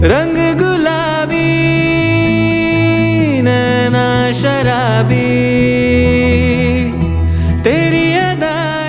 रंग गुलाबी नैना शराबी तेरी अदाएं।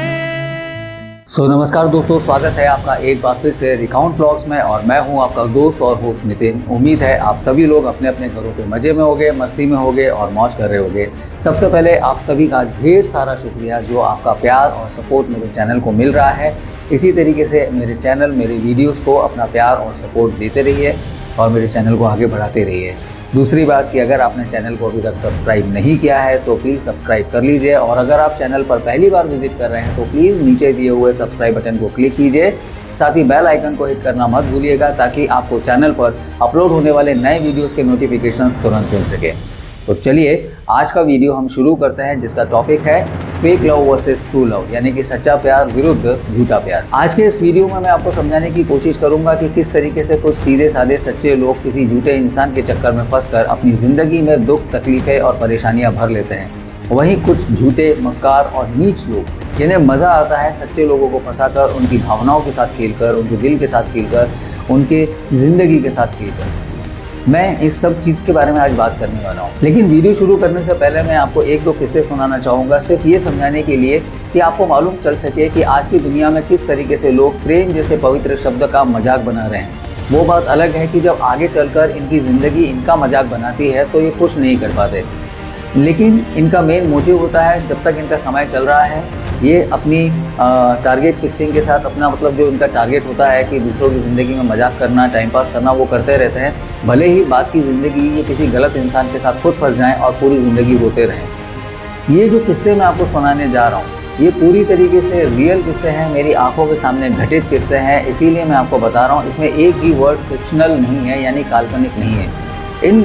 नमस्कार दोस्तों, स्वागत है आपका एक बार फिर से रिकाउंट व्लॉग्स में। और मैं हूं आपका दोस्त और होस्ट नितिन। उम्मीद है आप सभी लोग अपने अपने घरों पे मज़े में होंगे, मस्ती में होंगे और मौज कर रहे होंगे। सबसे पहले आप सभी का ढेर सारा शुक्रिया जो आपका प्यार और सपोर्ट मेरे चैनल को मिल रहा है। इसी तरीके से मेरे चैनल, मेरे वीडियोस को अपना प्यार और सपोर्ट देते रहिए और मेरे चैनल को आगे बढ़ाते रहिए। दूसरी बात कि अगर आपने चैनल को अभी तक सब्सक्राइब नहीं किया है तो प्लीज़ सब्सक्राइब कर लीजिए। और अगर आप चैनल पर पहली बार विजिट कर रहे हैं तो प्लीज़ नीचे दिए हुए सब्सक्राइब बटन को क्लिक कीजिए। साथ ही बेल आइकन को हिट करना मत भूलिएगा ताकि आपको चैनल पर अपलोड होने वाले नए वीडियोज़ के नोटिफिकेशंस तुरंत मिल सके। तो चलिए आज का वीडियो हम शुरू करते हैं, जिसका टॉपिक है fake love versus true love, यानी कि सच्चा प्यार विरुद्ध झूठा प्यार। आज के इस वीडियो में मैं आपको समझाने की कोशिश करूंगा कि किस तरीके से कुछ सीधे साधे सच्चे लोग किसी झूठे इंसान के चक्कर में फंसकर अपनी ज़िंदगी में दुख, तकलीफ़ें और परेशानियां भर लेते हैं। वहीं कुछ झूठे, मक्कार और नीच लोग जिन्हें मज़ा आता है सच्चे लोगों को फंसाकर, उनकी भावनाओं के साथ खेलकर, उनके दिल के साथ खेलकर, उनके ज़िंदगी के साथ खेलकर। मैं इस सब चीज़ के बारे में आज बात करने वाला हूँ। लेकिन वीडियो शुरू करने से पहले मैं आपको एक दो किस्से सुनाना चाहूँगा, सिर्फ ये समझाने के लिए कि आपको मालूम चल सके कि आज की दुनिया में किस तरीके से लोग प्रेम जैसे पवित्र शब्द का मजाक बना रहे हैं। वो बात अलग है कि जब आगे चलकर इनकी ज़िंदगी इनका मजाक बनाती है तो ये कुछ नहीं कर पाते, लेकिन इनका मेन मोटिव होता है जब तक इनका समय चल रहा है ये अपनी टारगेट फिक्सिंग के साथ अपना जो इनका टारगेट होता है कि दूसरों की ज़िंदगी में मजाक करना, टाइम पास करना, वो करते रहते हैं। भले ही बात की ज़िंदगी ये किसी गलत इंसान के साथ खुद फंस जाएं और पूरी ज़िंदगी रोते रहें। ये जो किस्से मैं आपको सुनाने जा रहा हूँ ये पूरी तरीके से रियल किस्से हैं, मेरी आंखों के सामने घटित किस्से हैं, इसीलिए मैं आपको बता रहा हूँ। इसमें एक भी वर्ड फिक्शनल नहीं है, यानी काल्पनिक नहीं है। इन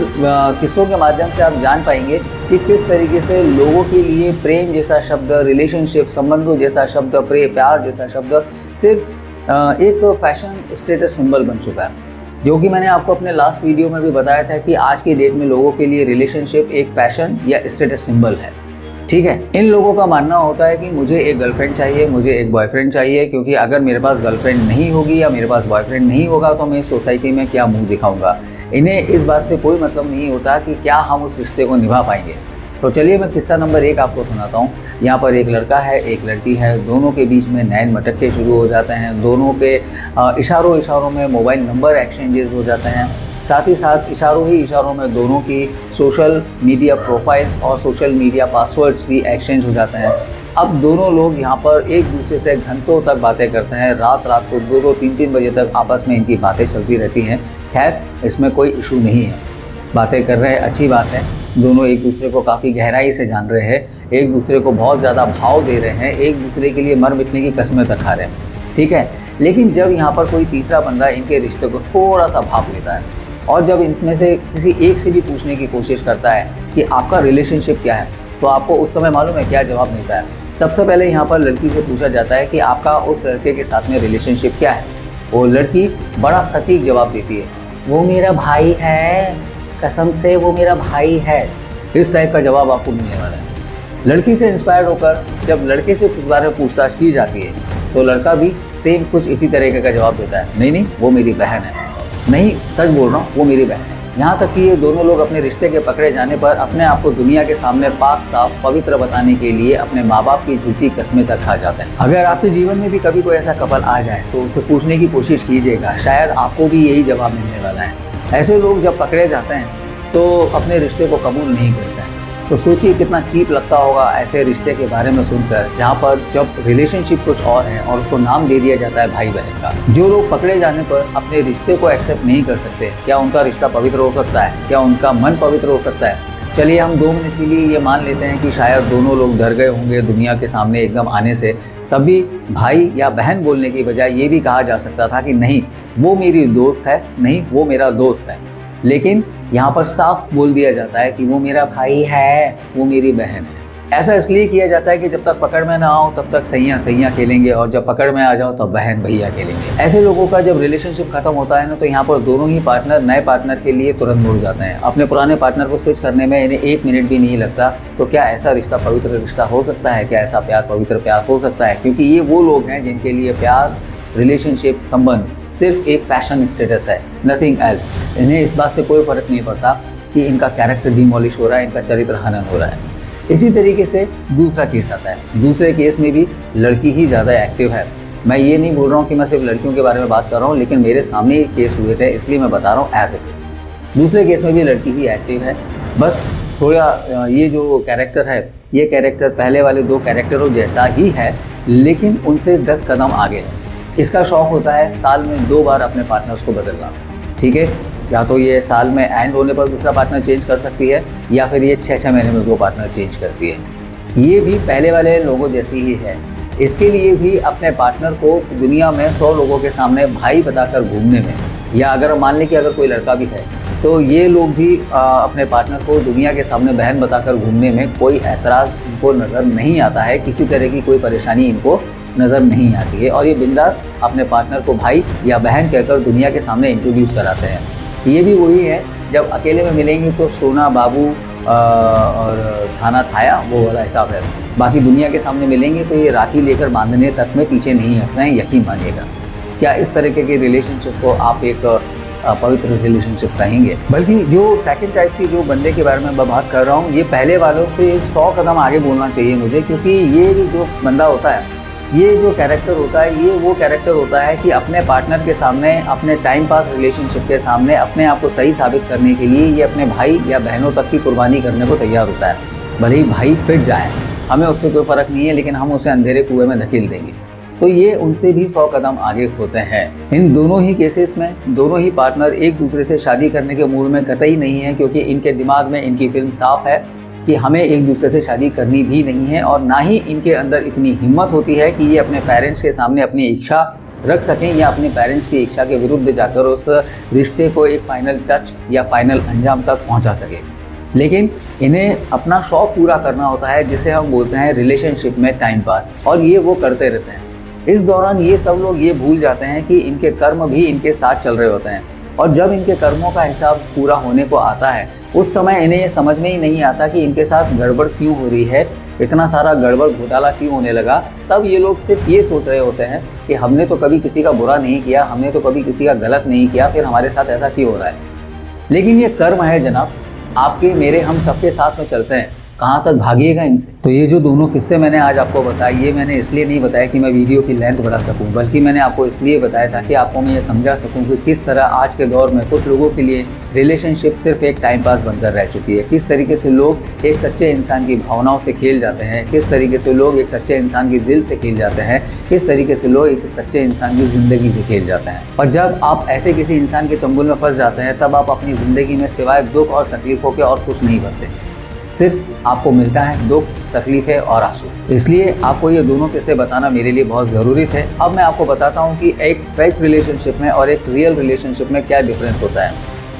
किस्सों के माध्यम से आप जान पाएंगे कि किस तरीके से लोगों के लिए प्रेम जैसा शब्द, रिलेशनशिप, संबंधों जैसा शब्द, प्यार जैसा शब्द सिर्फ एक फैशन स्टेटस सिंबल बन चुका है। जो कि मैंने आपको अपने लास्ट वीडियो में भी बताया था कि आज की डेट में लोगों के लिए रिलेशनशिप एक फैशन या स्टेटस सिंबल है। ठीक है, इन लोगों का मानना होता है कि मुझे एक गर्लफ्रेंड चाहिए, मुझे एक बॉयफ्रेंड चाहिए, क्योंकि अगर मेरे पास गर्लफ्रेंड नहीं होगी या मेरे पास बॉयफ्रेंड नहीं होगा तो मैं इस सोसाइटी में क्या मुंह दिखाऊंगा। इन्हें इस बात से कोई मतलब नहीं होता कि क्या हम उस रिश्ते को निभा पाएंगे। तो चलिए मैं किस्सा नंबर 1 आपको सुनाता हूँ। यहाँ पर एक लड़का है, एक लड़की है, दोनों के बीच में नैन मटक्के शुरू हो जाते हैं, दोनों के इशारों में मोबाइल नंबर एक्सचेंजेस हो जाते हैं, साथ ही साथ इशारों में दोनों की सोशल मीडिया प्रोफाइल्स और सोशल मीडिया पासवर्ड्स भी एक्सचेंज हो जाते हैं। अब दोनों लोग यहाँ पर एक दूसरे से घंटों तक बातें करते हैं, रात को 2-2, 3-3 बजे तक आपस में इनकी बातें चलती रहती हैं। खैर, इसमें कोई इशू नहीं है, बातें कर रहे हैं, अच्छी बात है। दोनों एक दूसरे को काफ़ी गहराई से जान रहे हैं, एक दूसरे को बहुत ज़्यादा भाव दे रहे हैं, एक दूसरे के लिए मर मिटने की कस्में तक खा रहे हैं। ठीक है, लेकिन जब यहाँ पर कोई तीसरा बंदा इनके रिश्ते को थोड़ा सा भाप लेता है और जब इसमें से किसी एक से भी पूछने की कोशिश करता है कि आपका रिलेशनशिप क्या है, तो आपको उस समय मालूम है क्या जवाब मिलता है। सबसे पहले यहाँ पर लड़की से पूछा जाता है कि आपका उस लड़के के साथ में रिलेशनशिप क्या है। वो लड़की बड़ा सटीक जवाब देती है, वो मेरा भाई है, कसम से वो मेरा भाई है। इस टाइप का जवाब आपको मिलने वाला है। लड़की से इंस्पायर्ड होकर जब लड़के से इस बारे में पूछताछ की जाती है तो लड़का भी सेम कुछ इसी तरीके का जवाब देता है, नहीं वो मेरी बहन है, नहीं सच बोल रहा हूँ, वो मेरी बहन है। यहाँ तक कि ये दोनों लोग अपने रिश्ते के पकड़े जाने पर अपने आप को दुनिया के सामने पाक साफ पवित्र बताने के लिए अपने माँ बाप की झूठी कस्में तक खा जाते हैं। अगर आपके जीवन में भी कभी कोई ऐसा कपल आ जाए तो उसे पूछने की कोशिश कीजिएगा, शायद आपको भी यही जवाब मिलने वाला है। ऐसे लोग जब पकड़े जाते हैं तो अपने रिश्ते को कबूल नहीं करते हैं। तो सोचिए कितना चीप लगता होगा ऐसे रिश्ते के बारे में सुनकर, जहाँ पर जब रिलेशनशिप कुछ और है और उसको नाम दे दिया जाता है भाई बहन का। जो लोग पकड़े जाने पर अपने रिश्ते को एक्सेप्ट नहीं कर सकते, क्या उनका रिश्ता पवित्र हो सकता है? क्या उनका मन पवित्र हो सकता है? चलिए हम 2 मिनट के लिए ये मान लेते हैं कि शायद दोनों लोग डर गए होंगे दुनिया के सामने एकदम आने से, तब भी भाई या बहन बोलने की बजाय ये भी कहा जा सकता था कि नहीं वो मेरी दोस्त है, नहीं वो मेरा दोस्त है। लेकिन यहाँ पर साफ बोल दिया जाता है कि वो मेरा भाई है, वो मेरी बहन है। ऐसा इसलिए किया जाता है कि जब तक पकड़ में ना आओ तब तक सैया खेलेंगे और जब पकड़ में आ जाओ तब बहन भैया खेलेंगे। ऐसे लोगों का जब रिलेशनशिप खत्म होता है ना, तो यहाँ पर दोनों ही पार्टनर नए पार्टनर के लिए तुरंत मुड़ जाते हैं। अपने पुराने पार्टनर को स्विच करने में इन्हें 1 मिनट भी नहीं लगता। तो क्या ऐसा रिश्ता पवित्र रिश्ता हो सकता है? क्या ऐसा प्यार पवित्र प्यार हो सकता है? क्योंकि ये वो लोग हैं जिनके लिए प्यार रिलेशनशिप, संबंध सिर्फ एक फैशन स्टेटस है, नथिंग एल्स। इन्हें इस बात से कोई फ़र्क नहीं पड़ता कि इनका कैरेक्टर डिमोलिश हो रहा है, इनका चरित्र हनन हो रहा है। इसी तरीके से दूसरा केस आता है। दूसरे केस में भी लड़की ही ज़्यादा एक्टिव है। मैं ये नहीं बोल रहा हूँ कि मैं सिर्फ लड़कियों के बारे में बात कर रहा हूँ, लेकिन मेरे सामने ये केस हुए थे इसलिए मैं बता रहा हूँ एज इट इज़। दूसरे केस में भी लड़की ही एक्टिव है, बस थोड़ा ये जो कैरेक्टर है, ये कैरेक्टर पहले वाले 2 कैरेक्टरों जैसा ही है, लेकिन उनसे 10 कदम आगे है। इसका शौक़ होता है साल में 2 बार अपने पार्टनर्स को बदलना, ठीक है। या तो ये साल में एंड होने पर दूसरा पार्टनर चेंज कर सकती है, या फिर ये 6-6 महीने में 2 पार्टनर चेंज करती है। ये भी पहले वाले लोगों जैसी ही है। इसके लिए भी अपने पार्टनर को दुनिया में 100 लोगों के सामने भाई बताकर घूमने में, या अगर मान लें कि अगर कोई लड़का भी है तो ये लोग भी अपने पार्टनर को दुनिया के सामने बहन बताकर घूमने में कोई ऐतराज़ इनको नज़र नहीं आता है, किसी तरह की कोई परेशानी इनको नज़र नहीं आती है, और ये बिंदास अपने पार्टनर को भाई या बहन कहकर दुनिया के सामने इंट्रोड्यूस कराते हैं। ये भी वही है, जब अकेले में मिलेंगे तो सोना बाबू और थाना थाया वो वाला हिसाब है। बाकी दुनिया के सामने मिलेंगे तो ये राखी लेकर बांधने तक में पीछे नहीं हटते हैं, यकीन मानिएगा। क्या इस तरीके के रिलेशनशिप को आप एक पवित्र रिलेशनशिप कहेंगे? बल्कि जो सेकंड टाइप की जो बंदे के बारे में मैं बात कर रहा हूँ, ये पहले वालों से 100 कदम आगे बोलना चाहिए मुझे, क्योंकि ये जो बंदा होता है, ये जो कैरेक्टर होता है, ये वो कैरेक्टर होता है कि अपने पार्टनर के सामने, अपने टाइम पास रिलेशनशिप के सामने अपने आप को सही साबित करने के लिए ये अपने भाई या बहनों तक की कुर्बानी करने को तैयार होता है। भले ही भाई पिट जाए, हमें उससे कोई फ़र्क नहीं है, लेकिन हम उसे अंधेरे कुएं में धकेल देंगे। तो ये उनसे भी 100 कदम आगे होते हैं। इन दोनों ही केसेस में दोनों ही पार्टनर एक दूसरे से शादी करने के मूड में कतई नहीं है, क्योंकि इनके दिमाग में इनकी फिल्म साफ है कि हमें एक दूसरे से शादी करनी भी नहीं है, और ना ही इनके अंदर इतनी हिम्मत होती है कि ये अपने पेरेंट्स के सामने अपनी इच्छा रख सकें या अपने पेरेंट्स की इच्छा के विरुद्ध जाकर उस रिश्ते को एक फाइनल टच या फाइनल अंजाम तक पहुंचा सके। लेकिन इन्हें अपना शौक़ पूरा करना होता है, जिसे हम बोलते हैं रिलेशनशिप में टाइम पास, और ये वो करते रहते हैं। इस दौरान ये सब लोग ये भूल जाते हैं कि इनके कर्म भी इनके साथ चल रहे होते हैं, और जब इनके कर्मों का हिसाब पूरा होने को आता है, उस समय इन्हें ये समझ में ही नहीं आता कि इनके साथ गड़बड़ क्यों हो रही है, इतना सारा गड़बड़ घोटाला क्यों होने लगा। तब ये लोग सिर्फ ये सोच रहे होते हैं कि हमने तो कभी किसी का बुरा नहीं किया, हमने तो कभी किसी का गलत नहीं किया, फिर हमारे साथ ऐसा क्यों हो रहा है। लेकिन ये कर्म है जनाब, आपके मेरे हम सबके साथ में चलते हैं, कहाँ तक भागिएगा इनसे। तो ये जो दोनों किस्से मैंने आज आपको बताए, ये मैंने इसलिए नहीं बताया कि मैं वीडियो की लेंथ बढ़ा सकूं, बल्कि मैंने आपको इसलिए बताया ताकि आपको मैं ये समझा सकूं कि किस तरह आज के दौर में कुछ लोगों के लिए रिलेशनशिप सिर्फ एक टाइम पास बनकर रह चुकी है। किस तरीके से लोग एक सच्चे इंसान की भावनाओं से खेल जाते हैं, किस तरीके से लोग एक सच्चे इंसान की दिल से खेल जाते हैं, किस तरीके से लोग एक सच्चे इंसान की ज़िंदगी से खेल जाते हैं। और जब आप ऐसे किसी इंसान के चंगुल में फंस जाते हैं, तब आप अपनी ज़िंदगी में सिवाय दुख और तकलीफ़ों के और कुछ नहीं करते, सिर्फ आपको मिलता है दुख, तकलीफ़ें और आंसू। इसलिए आपको ये दोनों किस्से बताना मेरे लिए बहुत ज़रूरी थे। अब मैं आपको बताता हूँ कि एक फेक रिलेशनशिप में और एक रियल रिलेशनशिप में क्या डिफरेंस होता है।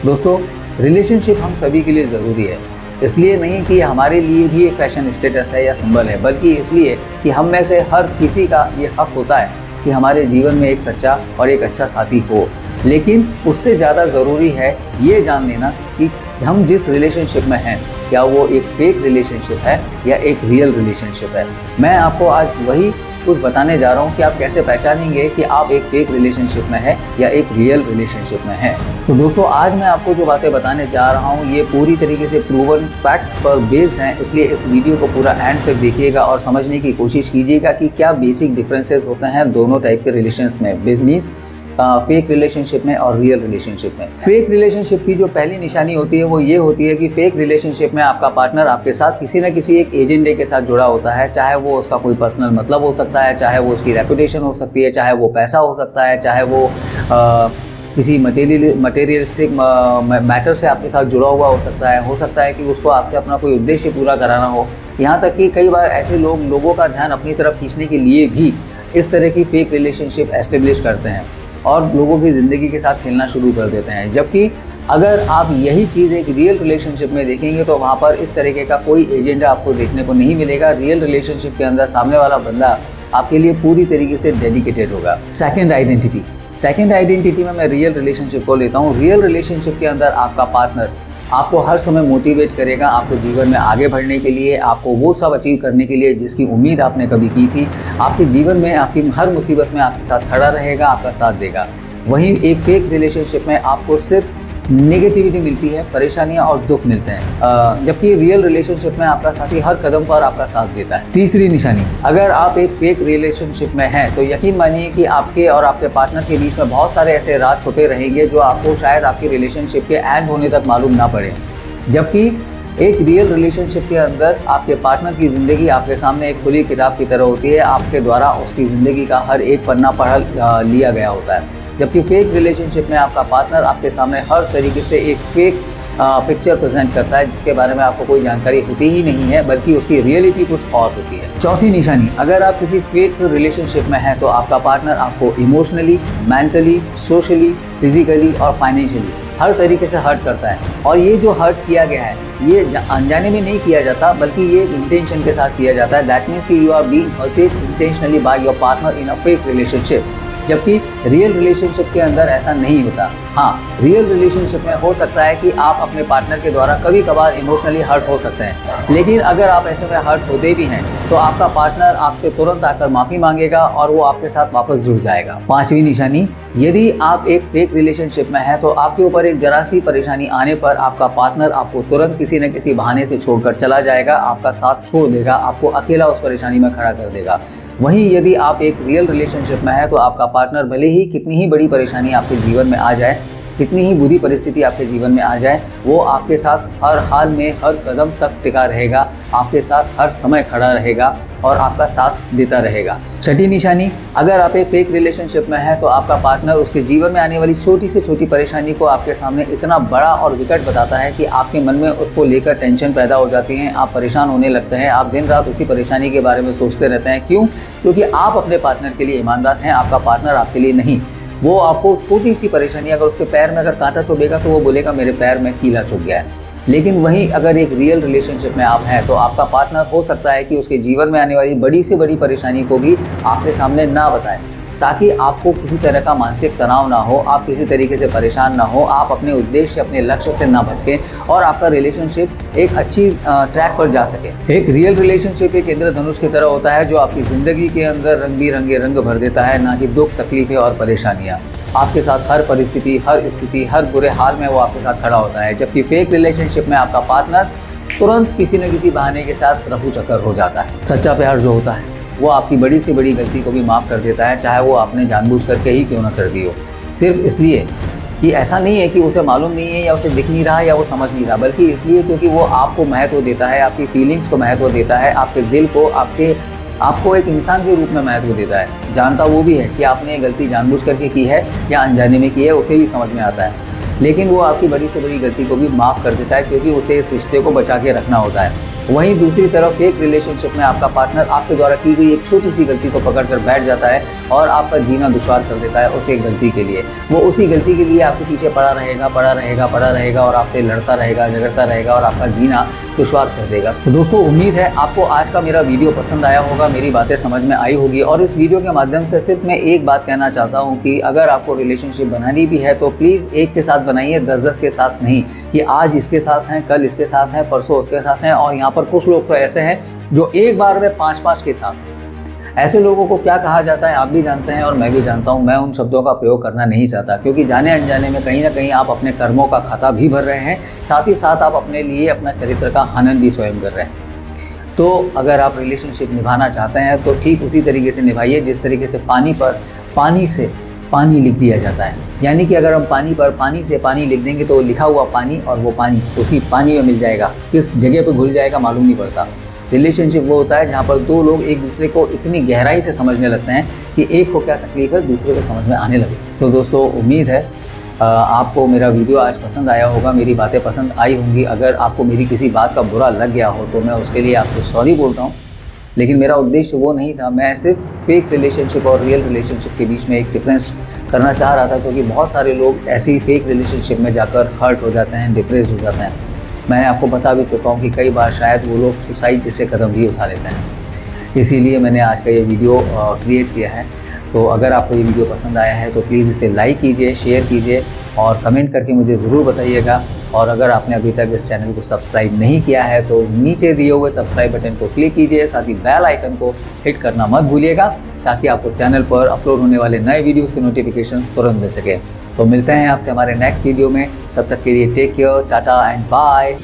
दोस्तों, रिलेशनशिप हम सभी के लिए ज़रूरी है, इसलिए नहीं कि हमारे लिए भी एक फैशन स्टेटस है या सिंबल है, बल्कि इसलिए कि हम में से हर किसी का ये हक होता है कि हमारे जीवन में एक सच्चा और एक अच्छा साथी हो। लेकिन उससे ज़्यादा ज़रूरी है ये जान लेना कि हम जिस रिलेशनशिप में हैं, क्या वो एक फेक रिलेशनशिप है या एक रियल रिलेशनशिप है। मैं आपको आज वही कुछ बताने जा रहा हूँ कि आप कैसे पहचानेंगे कि आप एक फेक रिलेशनशिप में हैं या एक रियल रिलेशनशिप में हैं। तो दोस्तों, आज मैं आपको जो बातें बताने जा रहा हूँ ये पूरी तरीके से प्रूवन फैक्ट्स पर बेस्ड हैं, इसलिए इस वीडियो को पूरा एंड तक देखिएगा और समझने की कोशिश कीजिएगा कि क्या बेसिक डिफरेंसेस होते हैं दोनों टाइप के रिलेशंस में, मीन्स फेक रिलेशनशिप में और रियल रिलेशनशिप में। फेक रिलेशनशिप की जो पहली निशानी होती है वो ये होती है कि फेक रिलेशनशिप में आपका पार्टनर आपके साथ किसी न किसी एक एजेंडे के साथ जुड़ा होता है, चाहे वो उसका कोई पर्सनल मतलब हो सकता है, चाहे वो उसकी रेपुटेशन हो सकती है, चाहे वो पैसा हो सकता है, चाहे वो किसी मटेरियलिस्टिक मैटर से आपके साथ जुड़ा हुआ हो सकता है कि उसको आपसे अपना कोई उद्देश्य पूरा कराना हो। यहाँ तक कि कई बार ऐसे लोगों का ध्यान अपनी तरफ खींचने के लिए भी इस तरह की फेक रिलेशनशिप एस्टेब्लिश करते हैं और लोगों की ज़िंदगी के साथ खेलना शुरू कर देते हैं। जबकि अगर आप यही चीज़ एक रियल रिलेशनशिप में देखेंगे तो वहाँ पर इस तरीके का कोई एजेंडा आपको देखने को नहीं मिलेगा। रियल रिलेशनशिप के अंदर सामने वाला बंदा आपके लिए पूरी तरीके से डेडिकेटेड होगा। सेकंड आइडेंटिटी में मैं रियल रिलेशनशिप को लेता हूँ। रियल रिलेशनशिप के अंदर आपका पार्टनर आपको हर समय मोटिवेट करेगा, आपको जीवन में आगे बढ़ने के लिए, आपको वो सब अचीव करने के लिए जिसकी उम्मीद आपने कभी की थी। आपके जीवन में आपकी हर मुसीबत में आपके साथ खड़ा रहेगा, आपका साथ देगा। वहीं एक फेक रिलेशनशिप में आपको सिर्फ नेगेटिविटी मिलती है, परेशानियां और दुख मिलते हैं, जबकि रियल रिलेशनशिप में आपका साथी हर कदम पर आपका साथ देता है। तीसरी निशानी, अगर आप एक फेक रिलेशनशिप में हैं तो यकीन मानिए कि आपके और आपके पार्टनर के बीच में बहुत सारे ऐसे राज छुपे रहेंगे जो आपको शायद आपकी रिलेशनशिप के एंड होने तक मालूम ना पड़े। जबकि एक रियल रिलेशनशिप के अंदर आपके पार्टनर की ज़िंदगी आपके सामने एक खुली किताब की तरह होती है, आपके द्वारा उसकी ज़िंदगी का हर एक पन्ना पढ़ लिया गया होता है। जबकि फेक रिलेशनशिप में आपका पार्टनर आपके सामने हर तरीके से एक फेक पिक्चर प्रेजेंट करता है जिसके बारे में आपको कोई जानकारी होती ही नहीं है, बल्कि उसकी रियलिटी कुछ और होती है। चौथी निशानी, अगर आप किसी फेक रिलेशनशिप में हैं तो आपका पार्टनर आपको इमोशनली, मेंटली, सोशली, फिजिकली और फाइनेंशियली हर तरीके से हर्ट करता है। और ये जो हर्ट किया गया है ये अनजाने में नहीं किया जाता, बल्कि ये एक इंटेंशन के साथ किया जाता है। दैट मीन्स कि you are being hurted intentionally by your partner in a fake relationship, जबकि रियल रिलेशनशिप के अंदर ऐसा नहीं होता। हाँ, रियल रिलेशनशिप में हो सकता है कि आप अपने पार्टनर के द्वारा कभी कभार इमोशनली हर्ट हो सकते हैं, लेकिन अगर आप ऐसे में हर्ट होते भी हैं तो आपका पार्टनर आपसे तुरंत आकर माफ़ी मांगेगा और वो आपके साथ वापस जुड़ जाएगा। पांचवी निशानी, यदि आप एक फेक रिलेशनशिप में हैं तो आपके ऊपर एक जरा सी परेशानी आने पर आपका पार्टनर आपको तुरंत किसी न किसी बहाने से छोड़कर चला जाएगा, आपका साथ छोड़ देगा, आपको अकेला उस परेशानी में खड़ा कर देगा। वहीं यदि आप एक रियल रिलेशनशिप में हैं तो आपका पार्टनर भले ही कितनी ही बड़ी परेशानी आपके जीवन में आ जाए, कितनी ही बुरी परिस्थिति आपके जीवन में आ जाए, वो आपके साथ हर हाल में हर कदम तक टिका रहेगा, आपके साथ हर समय खड़ा रहेगा और आपका साथ देता रहेगा। छठी निशानी, अगर आप एक फेक रिलेशनशिप में हैं तो आपका पार्टनर उसके जीवन में आने वाली छोटी से छोटी परेशानी को आपके सामने इतना बड़ा और विकट बताता है कि आपके मन में उसको लेकर टेंशन पैदा हो जाती है, आप परेशान होने लगते हैं, आप दिन रात उसी परेशानी के बारे में सोचते रहते हैं। क्यों? क्योंकि आप अपने पार्टनर के लिए ईमानदार हैं, आपका पार्टनर आपके लिए नहीं। वो आपको छोटी सी परेशानी, अगर उसके पैर में अगर कांटा चुभेगा तो वो बोलेगा मेरे पैर में कीला चुभ गया है। लेकिन वहीं अगर एक रियल रिलेशनशिप में आप हैं तो आपका पार्टनर हो सकता है कि उसके जीवन में आने वाली बड़ी से बड़ी परेशानी को भी आपके सामने ना बताए, ताकि आपको किसी तरह का मानसिक तनाव ना हो, आप किसी तरीके से परेशान ना हो, आप अपने उद्देश्य, अपने लक्ष्य से ना भटकें और आपका रिलेशनशिप एक अच्छी ट्रैक पर जा सके। एक रियल रिलेशनशिप एक इंद्रधनुष की तरह होता है जो आपकी ज़िंदगी के अंदर रंग बिरंगे रंग भर देता है, ना कि दुख, तकलीफें और परेशानियाँ। आपके साथ हर परिस्थिति, हर स्थिति, हर बुरे हाल में वो आपके साथ खड़ा होता है। जबकि फेक रिलेशनशिप में आपका पार्टनर तुरंत किसी न किसी बहाने के साथ रफू चक्कर हो जाता है। सच्चा प्यार जो होता है वो आपकी बड़ी से बड़ी गलती को भी माफ़ कर देता है, चाहे वो आपने जानबूझ करके ही क्यों ना कर दी हो। सिर्फ इसलिए कि ऐसा नहीं है कि उसे मालूम नहीं है या उसे दिख नहीं रहा या वो समझ नहीं रहा, बल्कि इसलिए क्योंकि वो आपको महत्व देता है, आपकी फीलिंग्स को महत्व देता है, आपके दिल को, आपको एक इंसान के रूप में महत्व देता है। जानता वो भी है कि आपने ये गलती जानबूझ करके की है या अनजाने में की है, उसे भी समझ में आता है, लेकिन वो आपकी बड़ी से बड़ी गलती को भी माफ़ कर देता है क्योंकि उसे इस रिश्ते को बचा के रखना होता है। वहीं दूसरी तरफ एक रिलेशनशिप में आपका पार्टनर आपके द्वारा की गई एक छोटी सी गलती को पकड़कर बैठ जाता है और आपका जीना दुश्वार कर देता है उस एक गलती के लिए। वो उसी गलती के लिए आपके पीछे पड़ा रहेगा और आपसे लड़ता रहेगा, झगड़ता रहेगा और आपका जीना दुश्वार कर देगा। तो दोस्तों, उम्मीद है आपको आज का मेरा वीडियो पसंद आया होगा, मेरी बातें समझ में आई होगी। और इस वीडियो के माध्यम से सिर्फ मैं एक बात कहना चाहता हूँ कि अगर आपको रिलेशनशिप बनानी भी है तो प्लीज़ एक के साथ बनाइए, 10-10 के साथ नहीं, कि आज इसके साथ हैं, कल इसके साथ हैं, परसों उसके साथ हैं। और यहाँ पर कुछ लोग तो ऐसे हैं जो एक बार में 5-5 के साथ हैं। ऐसे लोगों को क्या कहा जाता है आप भी जानते हैं और मैं भी जानता हूं। मैं उन शब्दों का प्रयोग करना नहीं चाहता क्योंकि जाने अनजाने में कहीं ना कहीं आप अपने कर्मों का खाता भी भर रहे हैं, साथ ही साथ आप अपने लिए अपना चरित्र का हनन भी स्वयं कर रहे हैं। तो अगर आप रिलेशनशिप निभाना चाहते हैं तो ठीक उसी तरीके से निभाइए जिस तरीके से पानी पर पानी से पानी लिख दिया जाता है। यानी कि अगर हम पानी पर पानी से पानी लिख देंगे तो लिखा हुआ पानी और वो पानी उसी पानी में मिल जाएगा, किस जगह पर घुल जाएगा मालूम नहीं पड़ता। रिलेशनशिप वो होता है जहाँ पर दो लोग एक दूसरे को इतनी गहराई से समझने लगते हैं कि एक को क्या तकलीफ है दूसरे को समझ में आने लगे। तो दोस्तों, उम्मीद है आपको मेरा वीडियो आज पसंद आया होगा, मेरी बातें पसंद आई होंगी। अगर आपको मेरी किसी बात का बुरा लग गया हो तो मैं उसके लिए आपसे सॉरी बोलता हूँ, लेकिन मेरा उद्देश्य वो नहीं था। मैं सिर्फ फेक रिलेशनशिप और रियल रिलेशनशिप के बीच में एक डिफरेंस करना चाह रहा था, क्योंकि बहुत सारे लोग ऐसे ही फेक रिलेशनशिप में जाकर हर्ट हो जाते हैं, डिप्रेस हो जाते हैं। मैंने आपको बता भी चुका हूँ कि कई बार शायद वो लोग सुसाइड जैसे कदम भी उठा लेते हैं। इसीलिए मैंने आज का ये वीडियो क्रिएट किया है। तो अगर आपको ये वीडियो पसंद आया है तो प्लीज़ इसे लाइक कीजिए, शेयर कीजिए और कमेंट करके मुझे ज़रूर बताइएगा। और अगर आपने अभी तक इस चैनल को सब्सक्राइब नहीं किया है तो नीचे दिए हुए सब्सक्राइब बटन को क्लिक कीजिए, साथ ही बेल आइकन को हिट करना मत भूलिएगा ताकि आपको चैनल पर अपलोड होने वाले नए वीडियोस के नोटिफिकेशन तुरंत मिल सके। तो मिलते हैं आपसे हमारे नेक्स्ट वीडियो में, तब तक के लिए take care, tata and bye.